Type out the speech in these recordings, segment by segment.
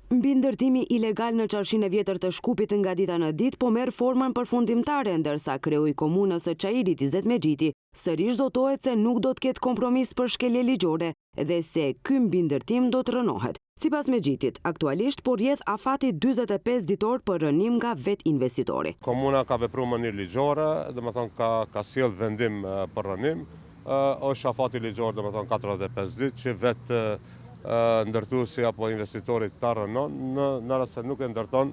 Mbi ndërtimi ilegal në qarshin e vjetër të Shkupit nga dita në ditë, po merr formën përfundimtare, ndërsa kreu i komunës së Çajirit Izet Mexhiti sërish zotohet se nuk do të ketë kompromis për shkelje ligjore dhe se ky mbi ndërtim do të rënohet. Sipas Mexhitit, aktualisht po rrjedh afati 45 ditor për rënim nga vet investitori. Komuna ka vepruar në mënyrë ligjore, domethënë ka sjell vendim për rënim. Është afati ligjor, domethënë 45 ditë që vetë ndërtuesi apo investitori ta rënon, në rast se nuk e ndërton,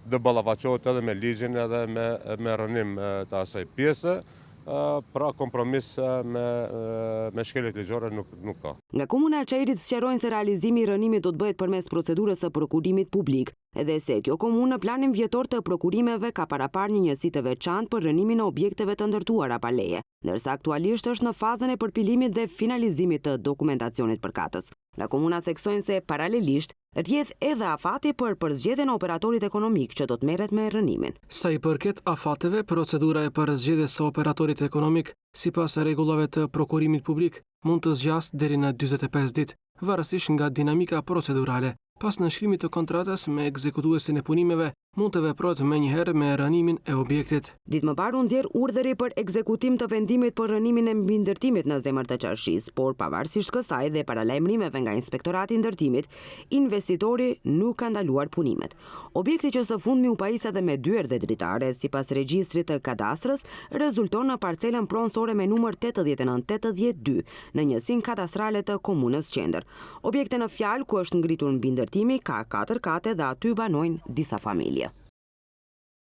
do ballafaqohet edhe me ligjin edhe me rënim të asaj pjese. Pra kompromis me shkeljet ligjore nuk ka. Nga komuna e Çajirit sqarojnë se realizimi i rënimit do të bëhet përmes procedurës së prokurimit publik, edhe se kjo komunë në planin vjetor të prokurimeve ka paraparë një njësi të veçantë për rënimin e objekteve të ndërtuara pa leje, ndërsa aktualisht është në fazën e përpilimit dhe finalizimit të dokumentacionit përkatës. Nga komuna theksojnë se paralelisht rrjedh edhe afati për përzgjedhjen e operatorit ekonomik që do të merret me rënimin. Sa i përket afateve, procedura e përzgjedhjes së operatorit ekonomik sipas rregullave të prokurimit publik mund të zgjasë deri në 45 ditë, varësisht nga dinamika procedurale. Pas nënshkrimit të kontratës me ekzekutuesin e punimeve, mund të veprohet menjëherë me rënimin e objektit. Ditë më parë u nxjerr urdhëri për ekzekutim të vendimit për rënimin e mbindërtimit në zemër të qarshisë, por pavarësisht kësaj dhe para lajmërimeve nga Inspektorati i Ndërtimit, investitori nuk ka ndaluar punimet. Objekti që së fundmi u pajis edhe me 2 erdhë dritare, sipas regjistrit të kadastrës, rezulton në parcelën pronësore me numër 8982 në njësinë kadastrale të komunës Qendër. Objekti në fjalë ku është ngritur mbindërtimi ka 4 kate dhe aty banojnë disa familje.